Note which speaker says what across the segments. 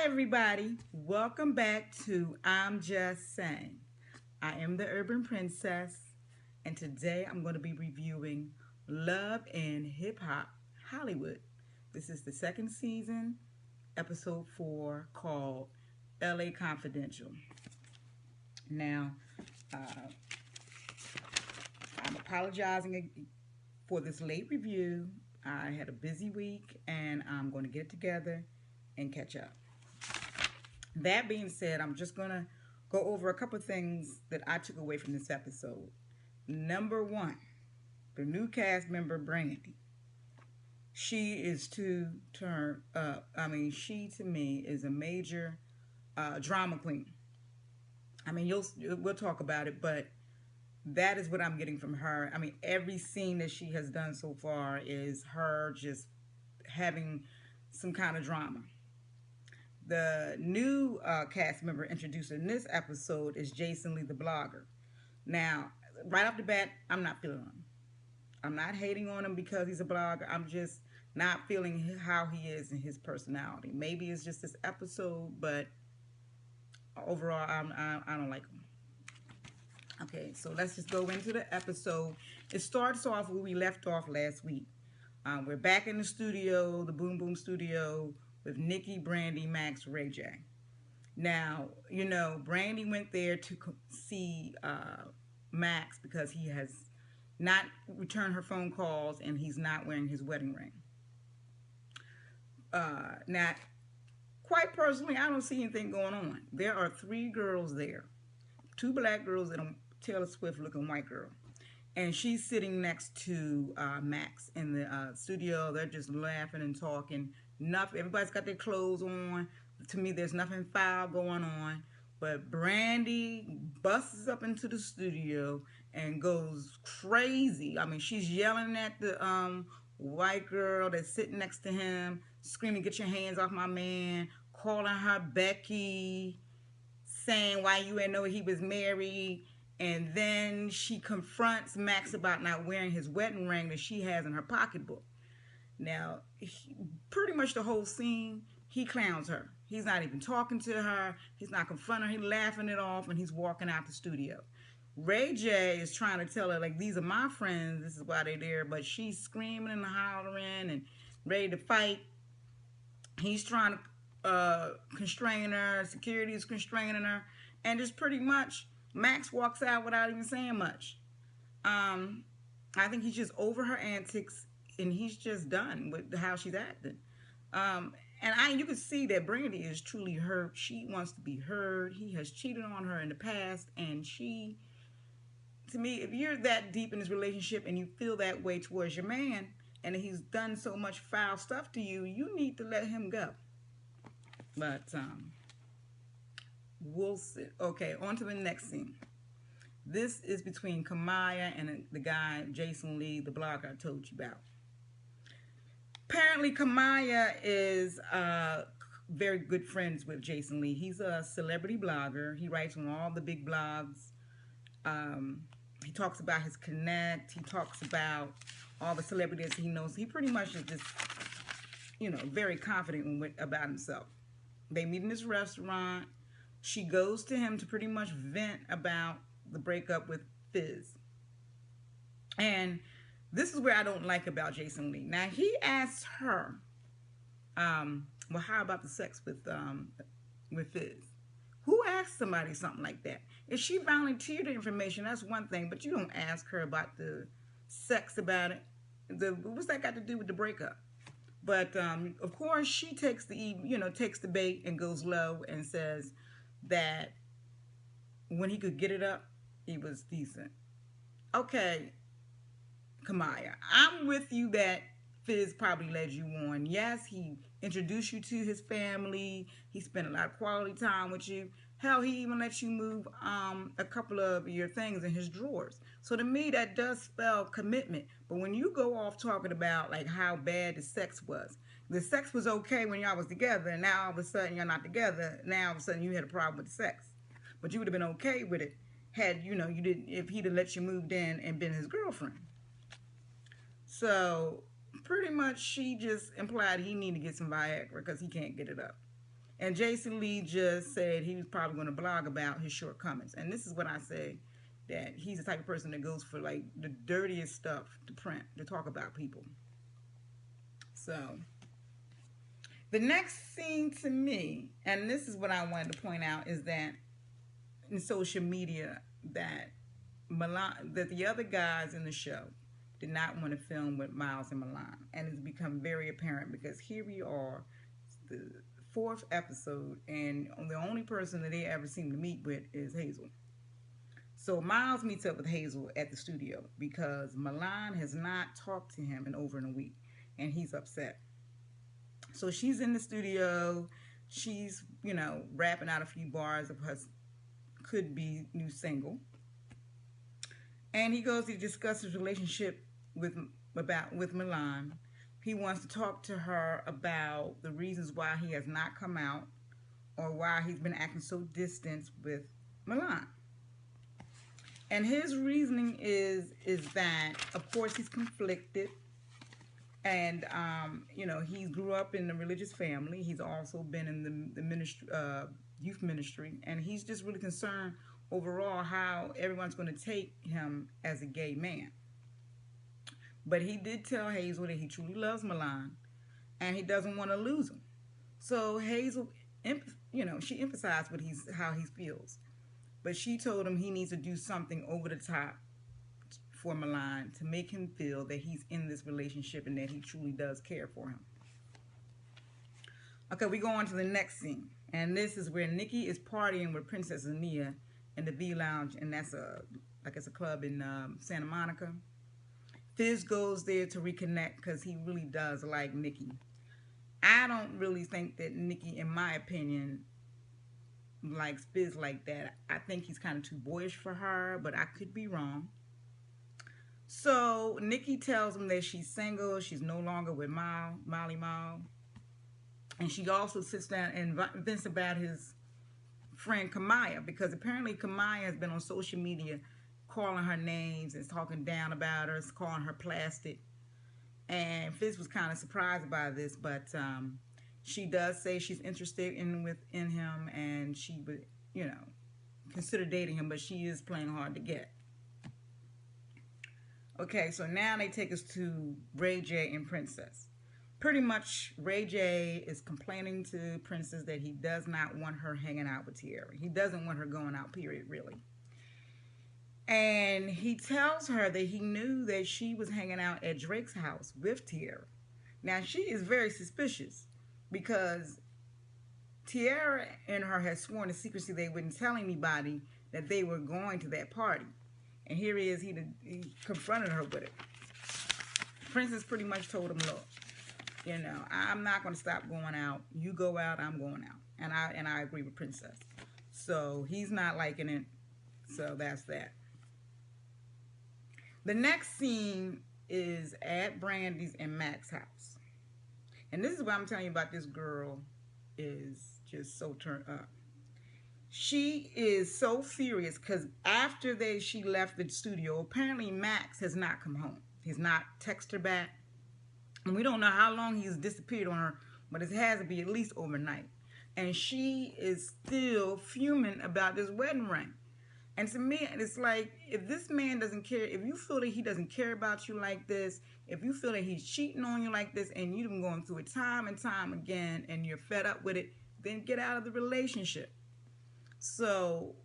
Speaker 1: everybody. Welcome back to I'm Just Saying. I am the Urban Princess, and today I'm going to be reviewing Love in Hip Hop Hollywood. This is the second season, episode 4, called LA Confidential. Now, uh, I'm apologizing for this late review. I had a busy week, and I'm going to get it together and catch up. That being said, I'm just going to go over a couple of things that I took away from this episode. Number one, the new cast member, Brandy. She is to turn up. She to me is a major drama queen. We'll talk about it, but that is what I'm getting from her. Every scene that she has done so far is her just having some kind of drama. The new cast member introduced in this episode is Jason Lee, the blogger. Now, right off the bat, I'm not feeling him. I'm not hating on him because he's a blogger. I'm just not feeling how he is in his personality. Maybe it's just this episode, but overall, I don't like him. Okay, so let's just go into the episode. It starts off where we left off last week. We're back in the studio, the Boom Boom Studio, with Nikki, Brandy, Max, Ray J. Now, Brandy went there to see Max because he has not returned her phone calls and he's not wearing his wedding ring. Now, quite personally, I don't see anything going on. There are 3 girls there, 2 black girls and a Taylor Swift looking white girl. And she's sitting next to Max in the studio. They're just laughing and talking. Nothing. Everybody's got their clothes on. To me, there's nothing foul going on. But Brandy busts up into the studio and goes crazy. She's yelling at the white girl that's sitting next to him, screaming, "Get your hands off my man!" Calling her Becky, saying why you ain't know he was married. And then she confronts Max about not wearing his wedding ring that she has in her pocketbook. Now, pretty much the whole scene, he clowns her. He's not even talking to her. He's not confronting her. He's laughing it off, and he's walking out the studio. Ray J is trying to tell her, like, these are my friends. This is why they're there. But she's screaming and hollering and ready to fight. He's trying to constrain her. Security is constraining her. And just pretty much, Max walks out without even saying much. I think he's just over her antics, and he's just done with how she's acting. You can see that Brandy is truly hurt. She wants to be heard. He has cheated on her in the past, and to me, if you're that deep in this relationship and you feel that way towards your man, and he's done so much foul stuff to you, you need to let him go. But we'll see. Okay, on to the next scene. This is between Kamaya and the guy, Jason Lee, the blogger I told you about. Apparently, Kamaya is very good friends with Jason Lee. He's a celebrity blogger. He writes on all the big blogs. He talks about his connect. He talks about all the celebrities he knows. He pretty much is just, very confident about himself. They meet in this restaurant. She goes to him to pretty much vent about the breakup with Fizz. And this is where I don't like about Jason Lee. Now, he asks her, well, how about the sex with Fizz? Who asks somebody something like that? If she volunteered the information, that's one thing, but you don't ask her about the sex about it. What's that got to do with the breakup? But of course, she takes the bait and goes low and says that when he could get it up, he was decent. Okay, Kamaya, I'm with you that Fizz probably led you on. Yes, he introduced you to his family. He spent a lot of quality time with you. Hell, he even let you move a couple of your things in his drawers. So to me, that does spell commitment. But when you go off talking about like how bad the sex was okay when y'all was together, and now all of a sudden you're not together. Now all of a sudden you had a problem with the sex, but you would have been okay with it had you didn't, if he'd have let you moved in and been his girlfriend. So pretty much she just implied he need to get some Viagra because he can't get it up. And Jason Lee just said he was probably going to blog about his shortcomings. And this is what I say, that he's the type of person that goes for like the dirtiest stuff to print, to talk about people. So the next thing to me, and this is what I wanted to point out, is that in social media that that the other guys in the show did not want to film with Miles and Milan. And it's become very apparent because here we are, the fourth episode, and the only person that they ever seem to meet with is Hazel. So Miles meets up with Hazel at the studio because Milan has not talked to him in over a week, and he's upset. So she's in the studio. She's, rapping out a few bars of her could-be new single. And he goes to discuss his relationship with Milan. He wants to talk to her about the reasons why he has not come out or why he's been acting so distant with Milan. And his reasoning is that, of course, he's conflicted. And, he grew up in a religious family. He's also been in the ministry, youth ministry. And he's just really concerned overall how everyone's going to take him as a gay man. But he did tell Hazel that he truly loves Milan and he doesn't want to lose him. So Hazel, she emphasized how he feels. But she told him he needs to do something over the top for Milan to make him feel that he's in this relationship and that he truly does care for him. Okay, we go on to the next scene. And this is where Nikki is partying with Princess Ania in the V Lounge, and that's a club in Santa Monica. Fizz goes there to reconnect because he really does like Nikki. I don't really think that Nikki, in my opinion, likes Fizz like that. I think he's kind of too boyish for her, but I could be wrong. So Nikki tells him that she's single. She's no longer with Molly Mal. And she also sits down and vents about his friend Kamaya, because apparently Kamaya has been on social media calling her names and talking down about her, calling her plastic. And Fizz was kind of surprised by this, but she does say she's interested in him, and she would, consider dating him, but she is playing hard to get. Okay, so now they take us to Ray J and Princess. Pretty much, Ray J is complaining to Princess that he does not want her hanging out with Tierra. He doesn't want her going out, period, really. And he tells her that he knew that she was hanging out at Drake's house with Tierra. Now, she is very suspicious because Tierra and her had sworn to secrecy they wouldn't tell anybody that they were going to that party. And here he is, he confronted her with it. Princess pretty much told him, look, I'm not going to stop going out. You go out, I'm going out. And I agree with Princess. So he's not liking it. So that's that. The next scene is at Brandy's and Mac's house. And this is what I'm telling you about this girl is just so turned up. She is so furious because after she left the studio, apparently Max has not come home. He's not texted her back. And we don't know how long he's disappeared on her, but it has to be at least overnight. And she is still fuming about this wedding ring. And to me, it's like, if this man doesn't care, if you feel that he doesn't care about you like this, if you feel that he's cheating on you like this, and you've been going through it time and time again, and you're fed up with it, then get out of the relationship. So,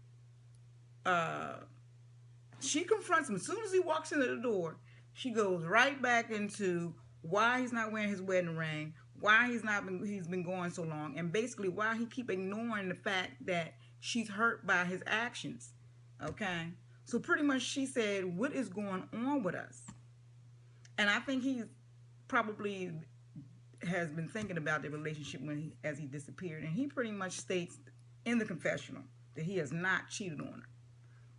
Speaker 1: she confronts him. As soon as he walks into the door, she goes right back into why he's not wearing his wedding ring, why he's been going so long, and basically why he keep ignoring the fact that she's hurt by his actions. Okay? So pretty much she said, what is going on with us? And I think he probably has been thinking about the relationship as he disappeared. And he pretty much states in the confessional that he has not cheated on her.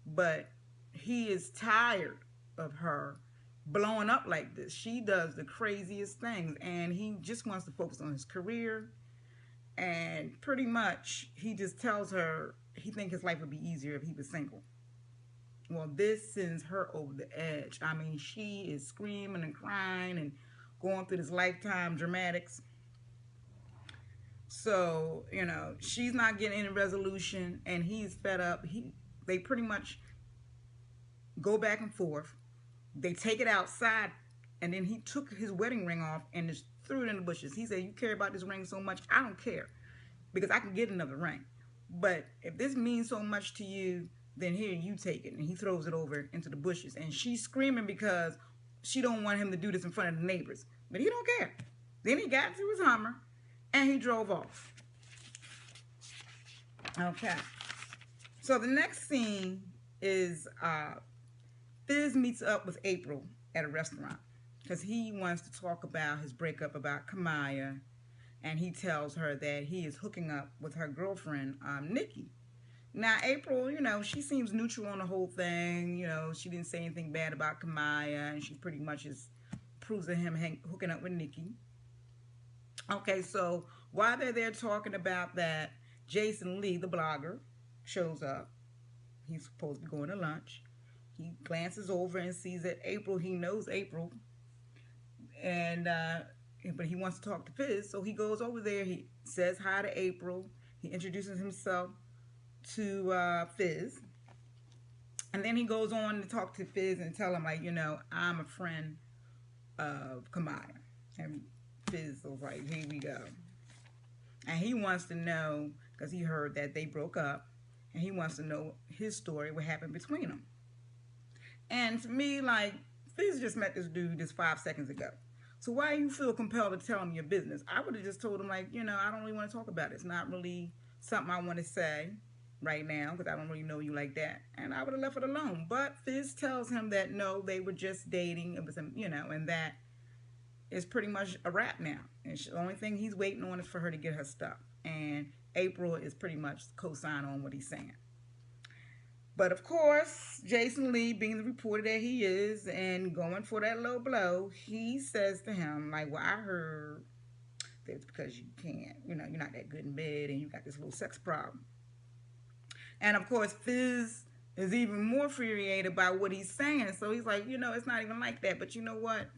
Speaker 1: But he is tired of her blowing up like this. She does the craziest things. And he just wants to focus on his career. And pretty much he just tells her he thinks his life would be easier if he was single. Well, this sends her over the edge. I mean, she is screaming and crying and going through this lifetime dramatics. So, she's not getting any resolution, and he's fed up. They pretty much go back and forth. They take it outside, and then he took his wedding ring off and just threw it in the bushes. He said, "You care about this ring so much, I don't care, because I can get another ring. But if this means so much to you, then here, you take it." And he throws it over into the bushes. And she's screaming because she don't want him to do this in front of the neighbors. But he don't care. Then he got to his Hummer, and he drove off. Okay. So the next scene is Fizz meets up with April at a restaurant because he wants to talk about his breakup about Kamaya, and he tells her that he is hooking up with her girlfriend, Nikki. Now, April, she seems neutral on the whole thing. She didn't say anything bad about Kamaya, and she pretty much is proves of him hooking up with Nikki. Okay, so while they're there talking about that, Jason Lee, the blogger, shows up. He's supposed to be going to lunch. He glances over and sees that April, he knows April, and but he wants to talk to Fizz, so he goes over there. He says hi to April. He introduces himself to Fizz, and then he goes on to talk to Fizz and tell him, like, I'm a friend of Kamaya. And Fizz was like, here we go. And he wants to know, because he heard that they broke up, and he wants to know his story, what happened between them. And to me, like, Fizz just met this dude just 5 seconds ago. So why you feel compelled to tell him your business? I would have just told him, like, I don't really want to talk about it. It's not really something I want to say right now, because I don't really know you like that. And I would have left it alone. But Fizz tells him that, no, they were just dating. It was, and that is pretty much a wrap now. And the only thing he's waiting on is for her to get her stuff. And April is pretty much co-signing on what he's saying. But of course, Jason Lee, being the reporter that he is and going for that low blow, he says to him, like, well, I heard that it's because you can't, you're not that good in bed and you got this little sex problem. And of course, Fizz is even more infuriated by what he's saying. So he's like, it's not even like that. But you know what?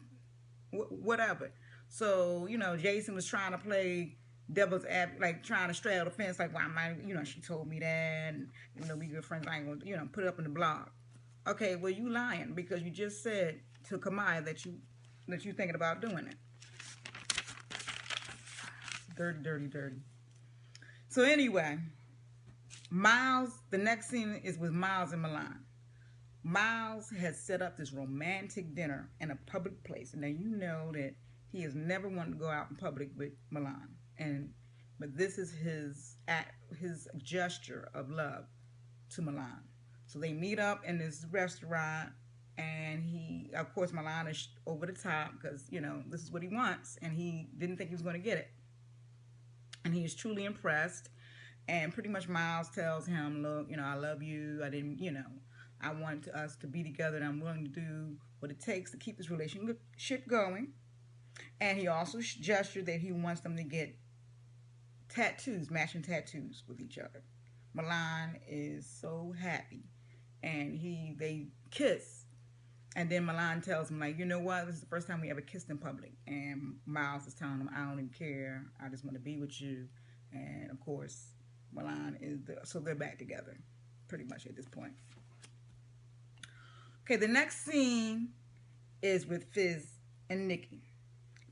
Speaker 1: Whatever. So, Jason was trying to play devil's advocate, like trying to straddle the fence, like, well, she told me that, and we good friends, I ain't gonna, put it up in the blog. Okay, well, you lying, because you just said to Kamaya that you thinking about doing it. Dirty, dirty, dirty. So anyway, Miles, the next scene is with Miles and Milan. Miles has set up this romantic dinner in a public place. And now you know that he has never wanted to go out in public with Milan. But this is his gesture of love to Milan. So they meet up in this restaurant, and of course, Milan is over the top because, this is what he wants, and he didn't think he was going to get it. And he is truly impressed. And pretty much Miles tells him, look, I love you. I didn't, I want us to be together, and I'm willing to do what it takes to keep this relationship going. And he also gestured that he wants them to get tattoos, matching tattoos with each other. Milan is so happy, and they kiss. And then Milan tells him, like, you know what? This is the first time we ever kissed in public. And Miles is telling him, I don't even care. I just want to be with you. And of course, Milan so they're back together, pretty much at this point. Okay, the next scene is with Fizz and Nikki.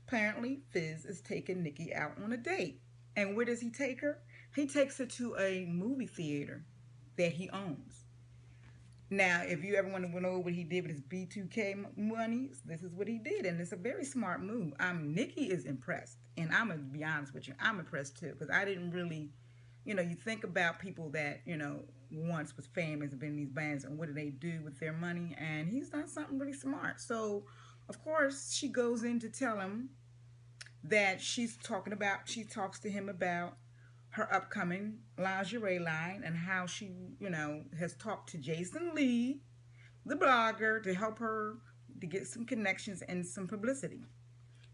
Speaker 1: Apparently, Fizz is taking Nikki out on a date. And where does he take her? He takes her to a movie theater that he owns. Now, if you ever want to know what he did with his B2K monies, this is what he did. And it's a very smart move. Nikki is impressed. And I'm going to be honest with you, I'm impressed too. Because I didn't really, you think about people that, once was famous and been in these bands, and what do they do with their money? And he's done something really smart. So, of course, she goes in to tell him that she talks to him about her upcoming lingerie line and how she, has talked to Jason Lee, the blogger, to help her to get some connections and some publicity.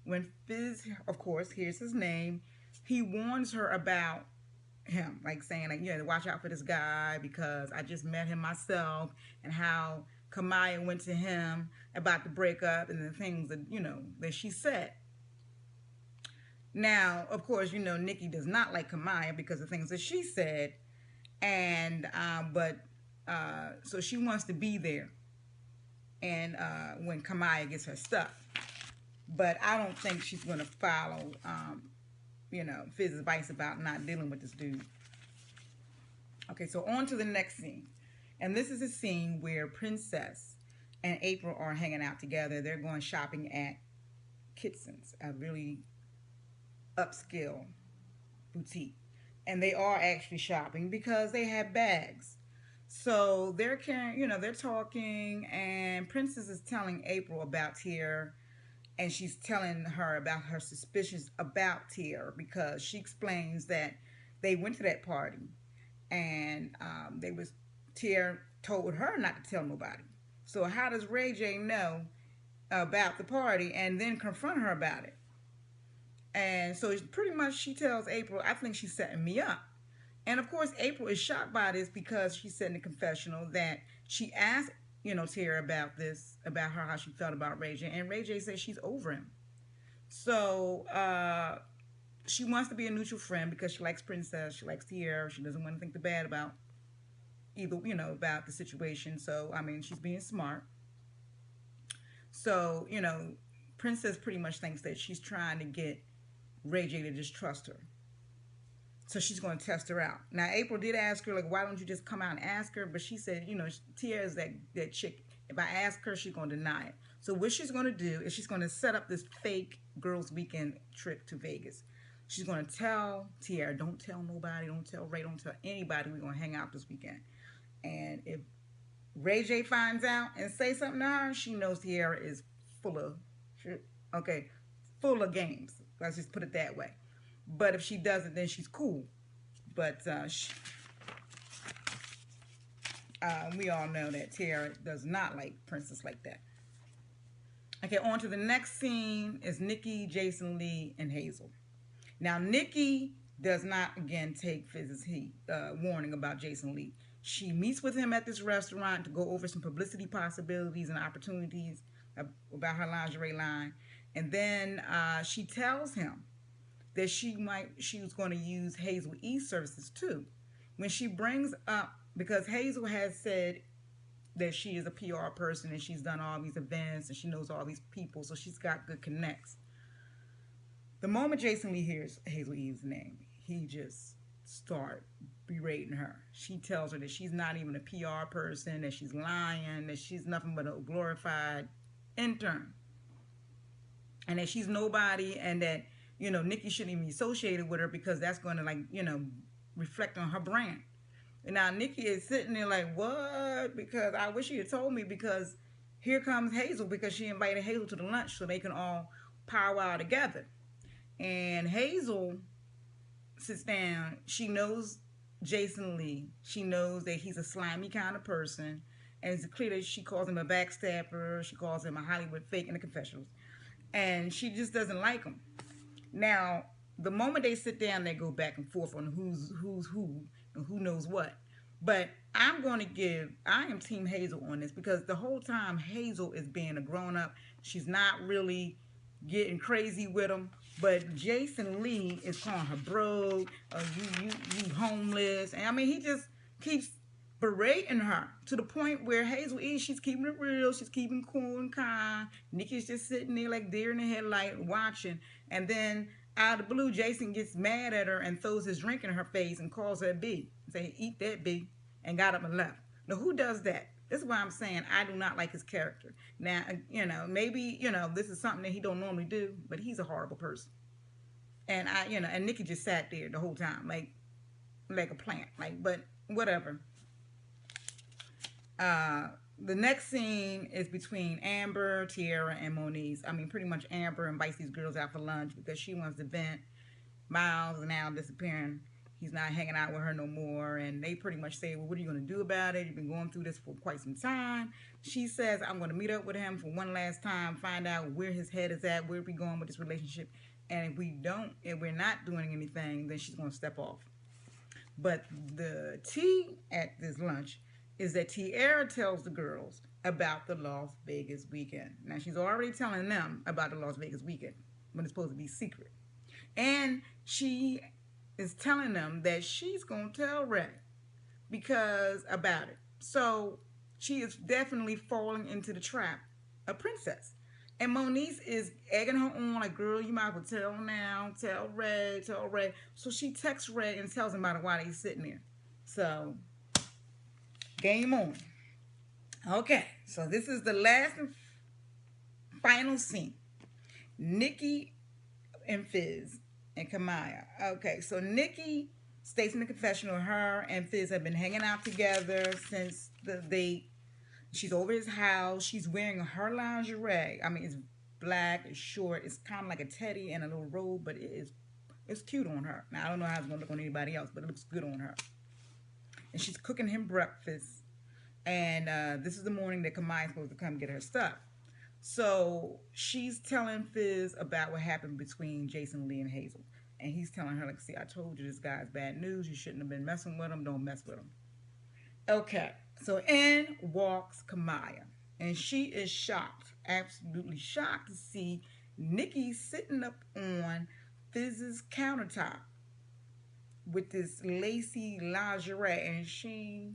Speaker 1: When Fizz, of course, hears his name, he warns her about him, like saying, like, watch out for this guy because I just met him myself, and how Kamaya went to him about the breakup and the things that, that she said. Now, of course, Nikki does not like Kamaya because of things that she said, and but so she wants to be there, and when Kamaya gets her stuff, but I don't think she's going to follow, Fizz's advice about not dealing with this dude. Okay, so on to the next scene, and this is a scene where Princess and April are hanging out together. They're going shopping at Kitson's, a really upscale boutique, and they are actually shopping because they have bags. So they're carrying, they're talking, and Princess is telling April about Tier, and she's telling her about her suspicions about Tier because she explains that they went to that party, and Tier told her not to tell nobody. So how does Ray J know about the party and then confront her about it? And so it's pretty much she tells April, I think she's setting me up. And of course, April is shocked by this because she said in the confessional that she asked, Tara about this, about how she felt about Ray J. And Ray J says she's over him. So she wants to be a neutral friend because she likes Princess, she likes Tierra, she doesn't want to think the bad about either, about the situation. So, I mean, she's being smart. So, Princess pretty much thinks that she's trying to get Ray J to just trust her. So she's going to test her out. Now, April did ask her, like, why don't you just come out and ask her? But she said, Tia is that chick. If I ask her, she's going to deny it. So what she's going to do is she's going to set up this fake girls' weekend trip to Vegas. She's going to tell Tierra, don't tell nobody, don't tell Ray, don't tell anybody we're going to hang out this weekend. And if Ray J finds out and say something to her, she knows Tierra is full of shit. Okay, full of games. Let's just put it that way. But if she doesn't, then she's cool. But we all know that Tierra does not like Princess like that. Okay, on to the next scene is Nikki, Jason Lee, and Hazel. Now, Nikki does not, again, take Fizz's warning about Jason Lee. She meets with him at this restaurant to go over some publicity possibilities and opportunities about her lingerie line. And then she tells him that she was going to use Hazel E's services too. When she brings up, because Hazel has said that she is a PR person and she's done all these events and she knows all these people, so she's got good connects. The moment Jason Lee hears Hazel E's name, he just starts berating her. She tells her that she's not even a PR person, that she's lying, that she's nothing but a glorified intern, and that she's nobody, and that Nikki shouldn't even be associated with her because that's going to reflect on her brand. And now Nikki is sitting there like, what? Because I wish she had told me, because here comes Hazel, because she invited Hazel to the lunch so they can all powwow together. And Hazel sits down. She knows Jason Lee. She knows that he's a slimy kind of person. And it's clear that she calls him a backstabber. She calls him a Hollywood fake in the confessionals. And she just doesn't like him. Now, the moment they sit down, they go back and forth on who's who and who knows what. But I am Team Hazel on this, because the whole time Hazel is being a grown-up. She's not really getting crazy with him. But Jason Lee is calling her broke, you homeless. And I mean, he just keeps berating her to the point where Hazel E, she's keeping it real. She's keeping cool and calm. Nikki's just sitting there like deer in the headlight watching. And then out of the blue, Jason gets mad at her and throws his drink in her face and calls her a B. Say, eat that B, and got up and left. Now, who does that? This is why I'm saying I do not like his character. Now, maybe, this is something that he don't normally do, but he's a horrible person. And and Nikki just sat there the whole time, like a plant, but whatever. The next scene is between Amber, Tierra, and Moniz. I mean, pretty much Amber invites these girls out for lunch because she wants to vent. Miles is now disappearing. He's not hanging out with her no more. And they pretty much say, well, what are you going to do about it? You've been going through this for quite some time. She says, I'm going to meet up with him for one last time, find out where his head is at, where we're going with this relationship. And if we're not doing anything, then she's going to step off. But the tea at this lunch is that Tierra tells the girls about the Las Vegas weekend. Now, she's already telling them about the Las Vegas weekend when it's supposed to be secret. And she is telling them that she's going to tell Ray because about it. So she is definitely falling into the trap of Princess. And Moniece is egging her on, like, girl, you might as well tell now, tell Ray, tell Ray. So she texts Ray and tells him about it while he's sitting there. So, game on. Okay, so this is the last and final scene. Nikki and Fizz and Kamaya. Okay, so Nikki states in the confessional her and Fizz have been hanging out together since the date. She's over his house. She's wearing her lingerie. I mean, it's black, it's short, it's kind of like a teddy and a little robe, but it's cute on her. Now, I don't know how it's going to look on anybody else, but it looks good on her. And she's cooking him breakfast. And this is the morning that Kamaya's supposed to come get her stuff. So she's telling Fizz about what happened between Jason Lee and Hazel. And he's telling her, like, see, I told you this guy's bad news. You shouldn't have been messing with him. Don't mess with him. Okay, so in walks Kamaya. And she is shocked, absolutely shocked to see Nikki sitting up on Fizz's countertop with this lacy lingerie. And she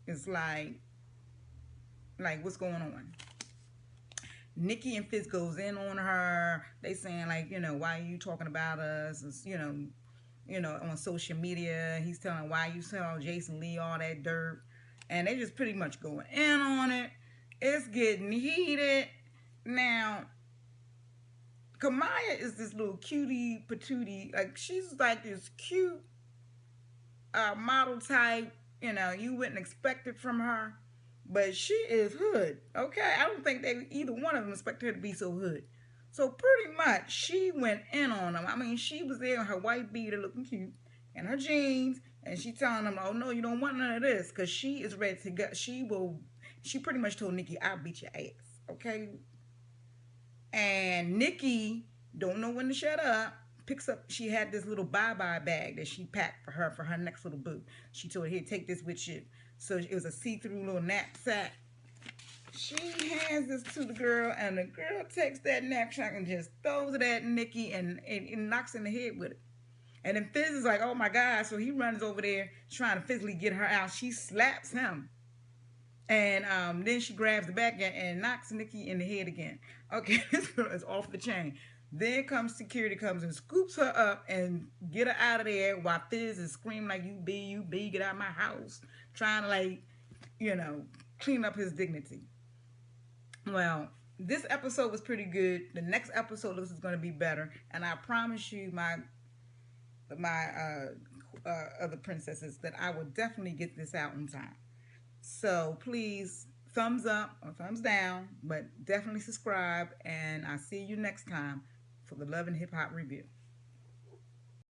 Speaker 1: is like, what's going on? Nikki and Fizz goes in on her. They saying, like, you know, why are you talking about us? And, you know, on social media. He's telling why you tell Jason Lee all that dirt. And they just pretty much going in on it. It's getting heated. Now, Kamaya is this little cutie patootie. Like, she's like this cute model type. You know, you wouldn't expect it from her. But she is hood, okay? I don't think either one of them expect her to be so hood. So pretty much, she went in on them. I mean, she was there in her white beater looking cute and her jeans. And she telling them, oh, no, you don't want none of this. Because she is ready to go. She pretty much told Nikki, I'll beat your ass, okay? And Nikki don't know when to shut up. Picks up, she had this little bye-bye bag that she packed for her next little boo. She told her, here, take this with you. So it was a see-through little knapsack. She hands this to the girl, and the girl takes that knapsack and just throws it at Nikki and knocks in the head with it. And then Fizz is like, oh my God. So he runs over there trying to physically get her out. She slaps him. And then she grabs the back and knocks Nikki in the head again. Okay, this girl is off the chain. Then security comes and scoops her up and get her out of there while Fizz is screaming like, you be, get out of my house. Trying to, like, you know, clean up his dignity. Well, this episode was pretty good. The next episode looks is going to be better. And I promise you, my other princesses, that I will definitely get this out in time. So please, thumbs up or thumbs down, but definitely subscribe. And I'll see you next time for the Love and Hip Hop review.